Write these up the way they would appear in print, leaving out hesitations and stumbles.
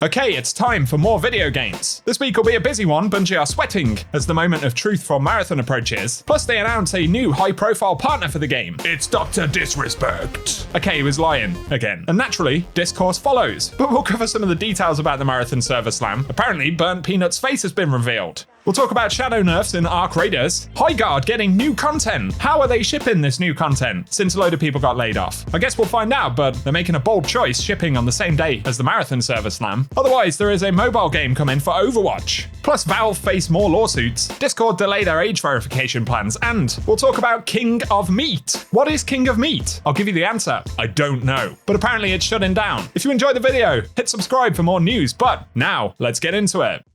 Okay, it's time for more video games. This week will be a busy one. Bungie are sweating as the moment of truth for Marathon approaches. Plus, they announce a new high-profile partner for the game. It's Dr. Disrespect. Okay, he was lying again. And naturally, discourse follows. But we'll cover some of the details about the Marathon server slam. Apparently, Burnt Peanut's face has been revealed. We'll talk about Shadow nerfs in Raiders. Highguard getting new content. How are they shipping this new content since a load of people got laid off? I guess we'll find out, but they're making a bold choice shipping on the same day as the Marathon server slam. Otherwise, there is a mobile game coming for Overwatch. Plus, Valve face more lawsuits. Discord delay their age verification plans, and we'll talk about King of Meat. What is King of Meat? I'll give you the answer. I don't know. But apparently it's shutting down. If you enjoyed the video, hit subscribe for more news. But now, let's get into it.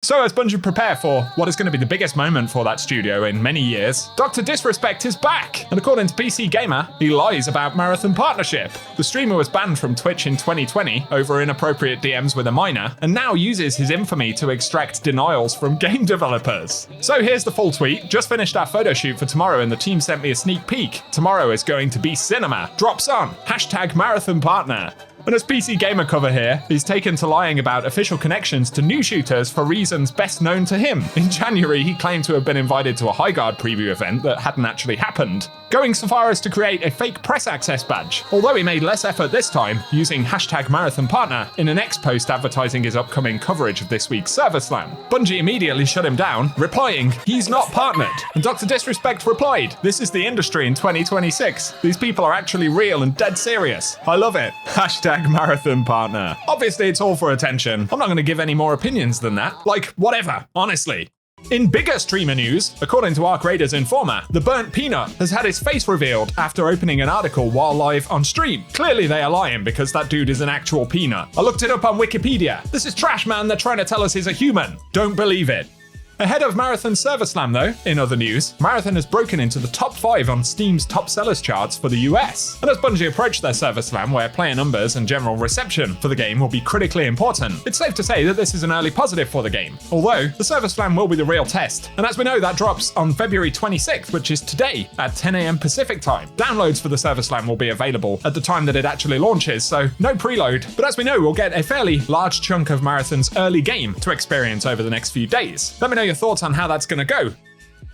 So as Bungie prepare for what is going to be the biggest moment for that studio in many years, Dr. Disrespect is back! And according to PC Gamer, he lies about Marathon partnership. The streamer was banned from Twitch in 2020 over inappropriate DMs with a minor, and now uses his infamy to extract denials from game developers. So here's the full tweet. Just finished our photo shoot for tomorrow and the team sent me a sneak peek. Tomorrow is going to be cinema. Drops on. Hashtag Marathon partner. And as PC Gamer cover here, he's taken to lying about official connections to new shooters for reasons best known to him. In January, he claimed to have been invited to a Highguard preview event that hadn't actually happened, going so far as to create a fake press access badge, although he made less effort this time, using hashtag Marathon partner in an X post advertising his upcoming coverage of this week's server slam. Bungie immediately shut him down, replying, "He's not partnered." And Dr. Disrespect replied, "This is the industry in 2026. These people are actually real and dead serious. I love it. Hashtag Marathon partner." Obviously, it's all for attention. I'm not going to give any more opinions than that. Like, whatever, honestly. In bigger streamer news, according to Raiders Informer, the Burnt Peanut has had his face revealed after opening an article while live on stream. Clearly they are lying because that dude is an actual peanut. I looked it up on Wikipedia. This is trash, man. They're trying to tell us he's a human. Don't believe it. Ahead of Marathon server slam though, in other news, Marathon has broken into the top 5 on Steam's top sellers charts for the US. And as Bungie approach their server slam, where player numbers and general reception for the game will be critically important, it's safe to say that this is an early positive for the game. Although, the server slam will be the real test. And as we know, that drops on February 26th, which is today at 10 AM Pacific time. Downloads for the server slam will be available at the time that it actually launches, so no preload. But as we know, we'll get a fairly large chunk of Marathon's early game to experience over the next few days. Let me know your thoughts on how that's going to go.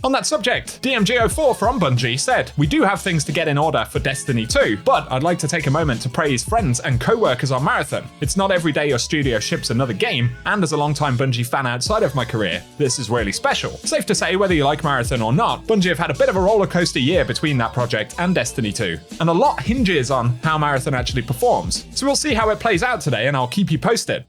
On that subject, DMG04 from Bungie said, "We do have things to get in order for Destiny 2, but I'd like to take a moment to praise friends and co-workers on Marathon. It's not every day your studio ships another game, and as a long-time Bungie fan outside of my career, this is really special." Safe to say, whether you like Marathon or not, Bungie have had a bit of a rollercoaster year between that project and Destiny 2, and a lot hinges on how Marathon actually performs. So we'll see how it plays out today, and I'll keep you posted.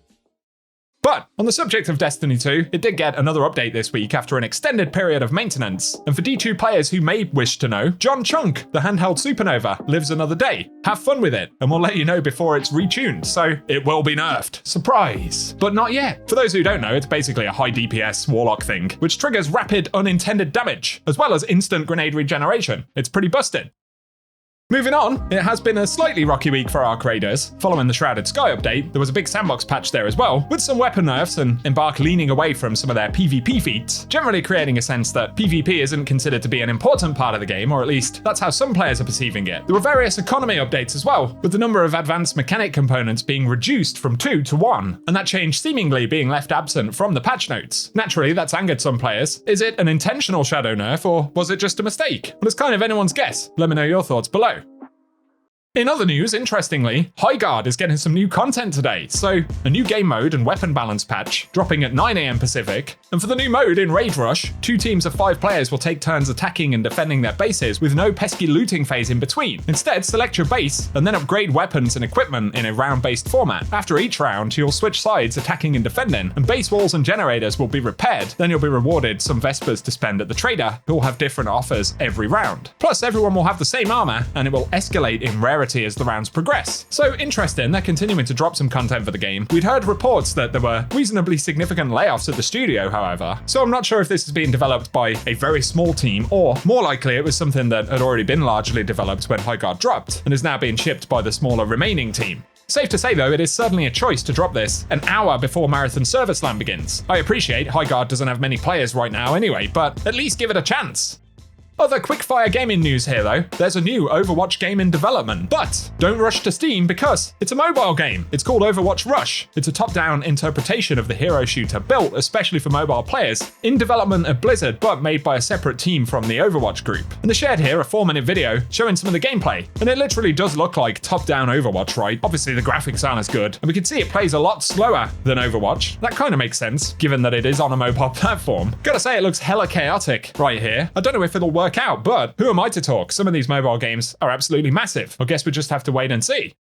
But on the subject of Destiny 2, it did get another update this week after an extended period of maintenance. And for D2 players who may wish to know, John Chunk, the handheld supernova, lives another day. Have fun with it, and we'll let you know before it's retuned, so it will be nerfed. Surprise! But not yet. For those who don't know, it's basically a high DPS warlock thing, which triggers rapid unintended damage, as well as instant grenade regeneration. It's pretty busted. Moving on, it has been a slightly rocky week for Raiders. Following the Shrouded Sky update, there was a big sandbox patch there as well, with some weapon nerfs and Embark leaning away from some of their PvP feats, generally creating a sense that PvP isn't considered to be an important part of the game, or at least that's how some players are perceiving it. There were various economy updates as well, with the number of advanced mechanic components being reduced from 2 to 1, and that change seemingly being left absent from the patch notes. Naturally, that's angered some players. Is it an intentional Shadow nerf, or was it just a mistake? Well, it's kind of anyone's guess. Let me know your thoughts below. In other news, interestingly, Highguard is getting some new content today. So, a new game mode and weapon balance patch dropping at 9 AM Pacific. And for the new mode in Raid Rush, 2 teams of 5 players will take turns attacking and defending their bases with no pesky looting phase in between. Instead, select your base and then upgrade weapons and equipment in a round-based format. After each round, you'll switch sides attacking and defending, and base walls and generators will be repaired. Then you'll be rewarded some Vespers to spend at the trader, who will have different offers every round. Plus, everyone will have the same armor, and it will escalate in rarity as the rounds progress. So interesting, they're continuing to drop some content for the game. We'd heard reports that there were reasonably significant layoffs at the studio, however, so I'm not sure if this is being developed by a very small team, or more likely it was something that had already been largely developed when Highguard dropped, and is now being shipped by the smaller remaining team. Safe to say though, it is certainly a choice to drop this an hour before Marathon server slam begins. I appreciate Highguard doesn't have many players right now anyway, but at least give it a chance. Other quickfire gaming news here though. There's a new Overwatch game in development, but don't rush to Steam because it's a mobile game. It's called Overwatch Rush. It's a top-down interpretation of the hero shooter built especially for mobile players, in development at Blizzard but made by a separate team from the Overwatch group. And they shared here a 4-minute video showing some of the gameplay, and it literally does look like top-down Overwatch, right? Obviously the graphics aren't as good, and we can see it plays a lot slower than Overwatch. That kind of makes sense, given that it is on a mobile platform. Gotta say it looks hella chaotic right here. I don't know if it'll work out, but who am I to talk? Some of these mobile games are absolutely massive. I guess we just have to wait and see.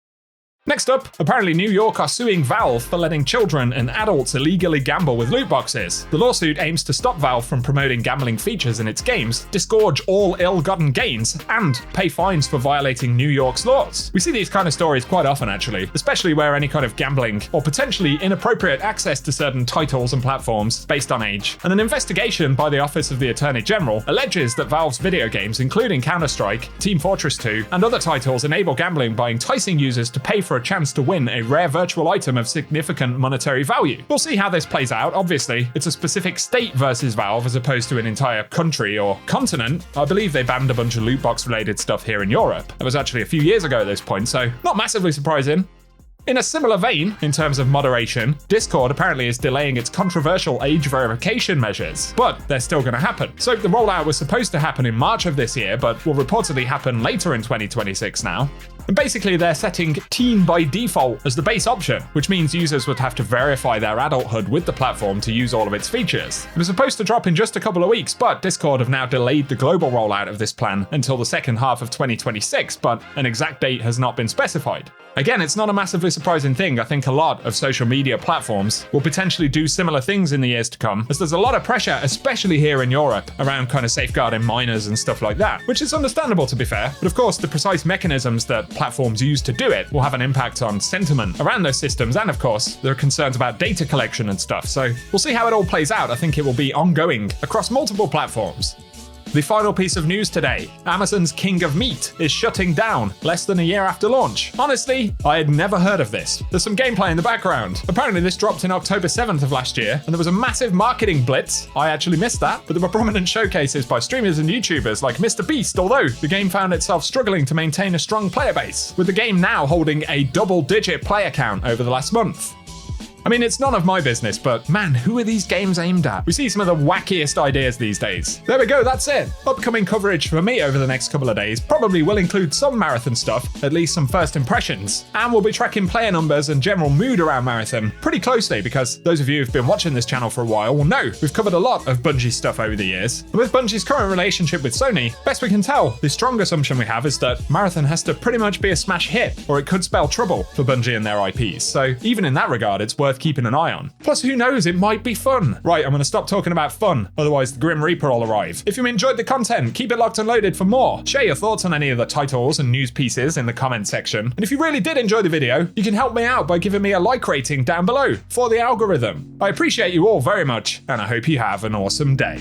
Next up, apparently New York are suing Valve for letting children and adults illegally gamble with loot boxes. The lawsuit aims to stop Valve from promoting gambling features in its games, disgorge all ill-gotten gains, and pay fines for violating New York's laws. We see these kind of stories quite often actually, especially where any kind of gambling or potentially inappropriate access to certain titles and platforms based on age. And an investigation by the Office of the Attorney General alleges that Valve's video games, including Counter-Strike, Team Fortress 2, and other titles enable gambling by enticing users to pay for a chance to win a rare virtual item of significant monetary value. We'll see how this plays out. Obviously, it's a specific state versus Valve as opposed to an entire country or continent. I believe they banned a bunch of loot box related stuff here in Europe. It was actually a few years ago at this point, so not massively surprising. In a similar vein, in terms of moderation, Discord apparently is delaying its controversial age verification measures, but they're still going to happen. So the rollout was supposed to happen in March of this year, but will reportedly happen later in 2026 now. And basically they're setting teen by default as the base option, which means users would have to verify their adulthood with the platform to use all of its features. It was supposed to drop in just a couple of weeks, but Discord have now delayed the global rollout of this plan until the second half of 2026, but an exact date has not been specified. Again, it's not a massively surprising thing. I think a lot of social media platforms will potentially do similar things in the years to come, as there's a lot of pressure, especially here in Europe, around kind of safeguarding minors and stuff like that, which is understandable to be fair. But of course, the precise mechanisms that platforms use to do it will have an impact on sentiment around those systems, and of course, there are concerns about data collection and stuff. So we'll see how it all plays out. I think it will be ongoing across multiple platforms. The final piece of news today, Amazon's King of Meat is shutting down less than a year after launch. Honestly, I had never heard of this. There's some gameplay in the background. Apparently this dropped in October 7th of last year, and there was a massive marketing blitz. I actually missed that, but there were prominent showcases by streamers and YouTubers like Mr. Beast, although the game found itself struggling to maintain a strong player base, with the game now holding a double-digit player count over the last month. I mean, it's none of my business, but man, who are these games aimed at? We see some of the wackiest ideas these days. There we go, that's it. Upcoming coverage for me over the next couple of days probably will include some Marathon stuff, at least some first impressions, and we'll be tracking player numbers and general mood around Marathon pretty closely because those of you who've been watching this channel for a while will know we've covered a lot of Bungie stuff over the years. And with Bungie's current relationship with Sony, best we can tell, the strong assumption we have is that Marathon has to pretty much be a smash hit, or it could spell trouble for Bungie and their IPs. So even in that regard, it's worth keeping an eye on. Plus, who knows, it might be fun. Right, I'm gonna stop talking about fun, otherwise the Grim Reaper will arrive. If you enjoyed the content, keep it locked and loaded for more. Share your thoughts on any of the titles and news pieces in the comment section. And if you really did enjoy the video, you can help me out by giving me a like rating down below for the algorithm. I appreciate you all very much, and I hope you have an awesome day.